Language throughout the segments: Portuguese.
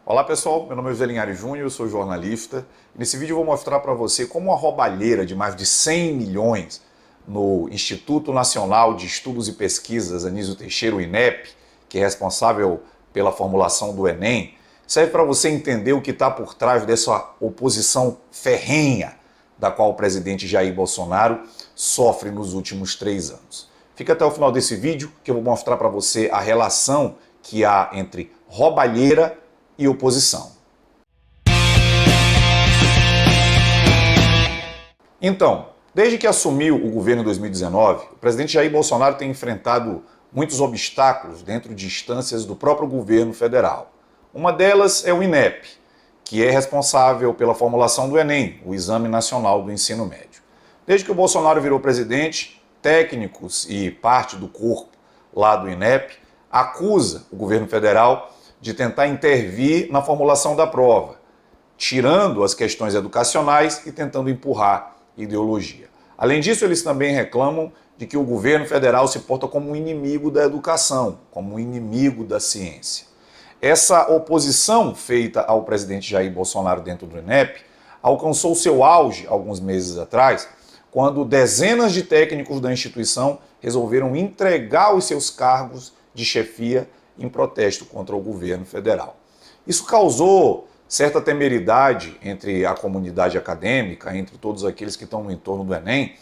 Olá pessoal, meu nome é José Linhares Júnior, eu sou jornalista. Nesse vídeo eu vou mostrar para você como uma roubalheira de mais de 100 milhões no Instituto Nacional de Estudos e Pesquisas Anísio Teixeira, o INEP, que é responsável pela formulação do Enem, serve para você entender o que está por trás dessa oposição ferrenha da qual o presidente Jair Bolsonaro sofre nos últimos 3 anos. Fica até o final desse vídeo que eu vou mostrar para você a relação que há entre roubalheira e oposição. Então, desde que assumiu o governo em 2019, o presidente Jair Bolsonaro tem enfrentado muitos obstáculos dentro de instâncias do próprio governo federal. Uma delas é o INEP, que é responsável pela formulação do Enem, o Exame Nacional do Ensino Médio. Desde que o Bolsonaro virou presidente, técnicos e parte do corpo lá do INEP acusa o governo federal de tentar intervir na formulação da prova, tirando as questões educacionais e tentando empurrar ideologia. Além disso, eles também reclamam de que o governo federal se porta como um inimigo da educação, como um inimigo da ciência. Essa oposição feita ao presidente Jair Bolsonaro dentro do INEP alcançou seu auge alguns meses atrás, quando dezenas de técnicos da instituição resolveram entregar os seus cargos de chefia em protesto contra o governo federal. Isso causou certa temeridade entre a comunidade acadêmica, entre todos aqueles que estão no entorno do Enem,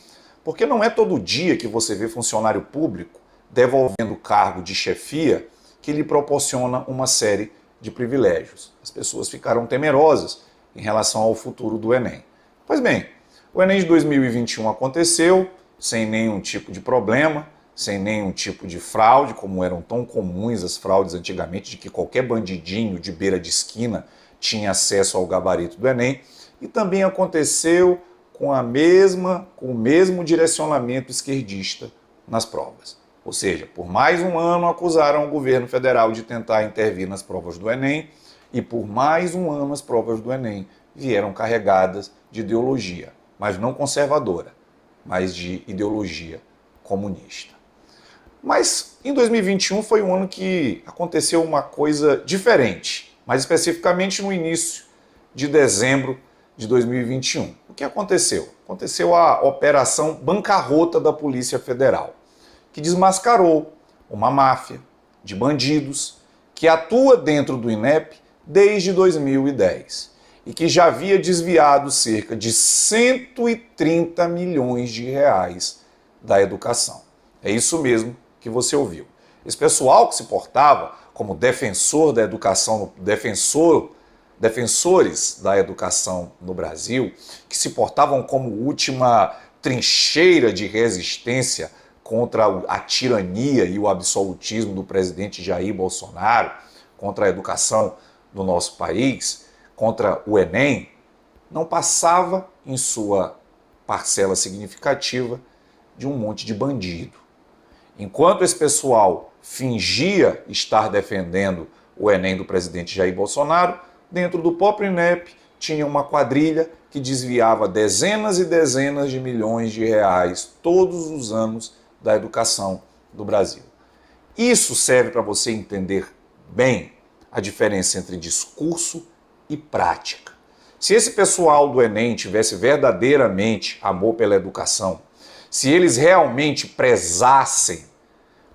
porque não é todo dia que você vê funcionário público devolvendo cargo de chefia que lhe proporciona uma série de privilégios. As pessoas ficaram temerosas em relação ao futuro do Enem. Pois bem, o Enem de 2021 aconteceu sem nenhum tipo de problema, sem nenhum tipo de fraude, como eram tão comuns as fraudes antigamente, de que qualquer bandidinho de beira de esquina tinha acesso ao gabarito do Enem, e também aconteceu com o mesmo direcionamento esquerdista nas provas. Ou seja, por mais um ano acusaram o governo federal de tentar intervir nas provas do Enem, e por mais um ano as provas do Enem vieram carregadas de ideologia, mas não conservadora, mas de ideologia comunista. Mas em 2021 foi um ano que aconteceu uma coisa diferente, mais especificamente no início de dezembro de 2021. O que aconteceu? Aconteceu a Operação Bancarrota da Polícia Federal, que desmascarou uma máfia de bandidos que atua dentro do INEP desde 2010 e que já havia desviado cerca de 130 milhões de reais da educação. É isso mesmo que você ouviu. Esse pessoal que se portava como defensor da educação, defensores da educação no Brasil, que se portavam como última trincheira de resistência contra a tirania e o absolutismo do presidente Jair Bolsonaro, contra a educação do nosso país, contra o Enem, não passava em sua parcela significativa de um monte de bandido. Enquanto esse pessoal fingia estar defendendo o Enem do presidente Jair Bolsonaro, dentro do próprio INEP tinha uma quadrilha que desviava dezenas e dezenas de milhões de reais todos os anos da educação do Brasil. Isso serve para você entender bem a diferença entre discurso e prática. Se esse pessoal do Enem tivesse verdadeiramente amor pela educação, se eles realmente prezassem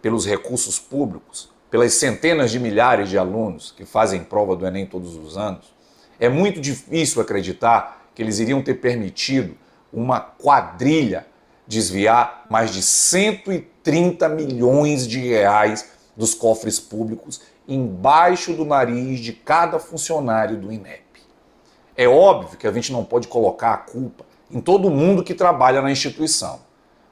pelos recursos públicos, pelas centenas de milhares de alunos que fazem prova do Enem todos os anos, é muito difícil acreditar que eles iriam ter permitido uma quadrilha desviar mais de 130 milhões de reais dos cofres públicos embaixo do nariz de cada funcionário do INEP. É óbvio que a gente não pode colocar a culpa em todo mundo que trabalha na instituição,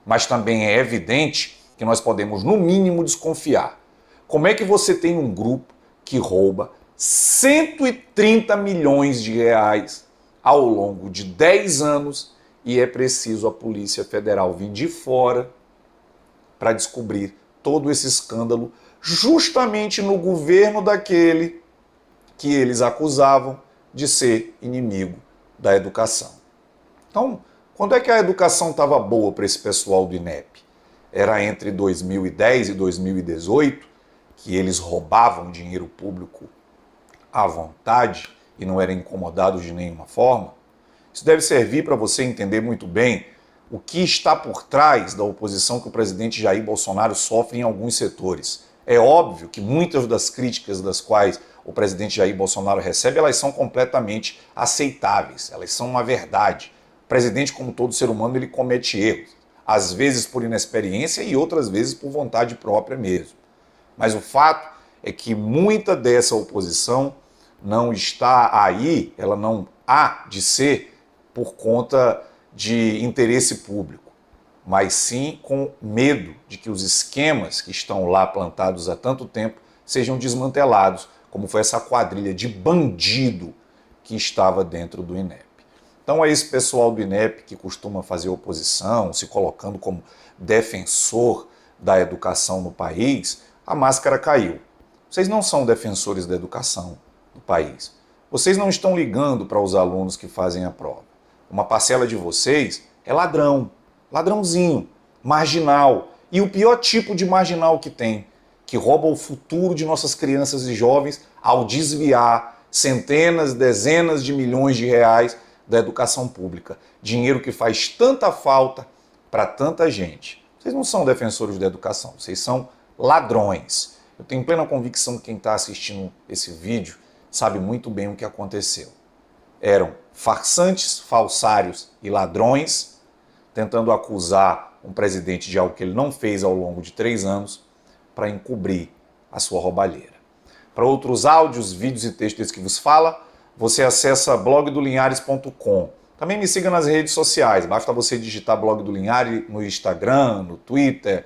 mas também é evidente que nós podemos, no mínimo, desconfiar. Como é que você tem um grupo que rouba 130 milhões de reais ao longo de 10 anos e é preciso a Polícia Federal vir de fora para descobrir todo esse escândalo justamente no governo daquele que eles acusavam de ser inimigo da educação? Então, quando é que a educação estava boa para esse pessoal do INEP? Era entre 2010 e 2018, que eles roubavam dinheiro público à vontade e não eram incomodados de nenhuma forma? Isso deve servir para você entender muito bem o que está por trás da oposição que o presidente Jair Bolsonaro sofre em alguns setores. É óbvio que muitas das críticas das quais o presidente Jair Bolsonaro recebe, elas são completamente aceitáveis, elas são uma verdade. O presidente, como todo ser humano, ele comete erros, às vezes por inexperiência e outras vezes por vontade própria mesmo. Mas o fato é que muita dessa oposição não está aí, ela não há de ser por conta de interesse público, mas sim com medo de que os esquemas que estão lá plantados há tanto tempo sejam desmantelados, como foi essa quadrilha de bandido que estava dentro do INEP. Então é esse pessoal do INEP que costuma fazer oposição, se colocando como defensor da educação no país, a máscara caiu. Vocês não são defensores da educação no país. Vocês não estão ligando para os alunos que fazem a prova. Uma parcela de vocês é ladrão, ladrãozinho, marginal. E o pior tipo de marginal que tem, que rouba o futuro de nossas crianças e jovens ao desviar centenas, dezenas de milhões de reais da educação pública. Dinheiro que faz tanta falta para tanta gente. Vocês não são defensores da educação, vocês são ladrões. Eu tenho plena convicção que quem está assistindo esse vídeo sabe muito bem o que aconteceu. Eram farsantes, falsários e ladrões tentando acusar um presidente de algo que ele não fez ao longo de 3 anos para encobrir a sua roubalheira. Para outros áudios, vídeos e textos que vos fala, você acessa blogdolinhares.com. Também me siga nas redes sociais, basta você digitar Blog do Linhares no Instagram, no Twitter,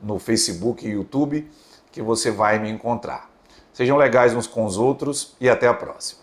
no Facebook e YouTube, que você vai me encontrar. Sejam legais uns com os outros e até a próxima.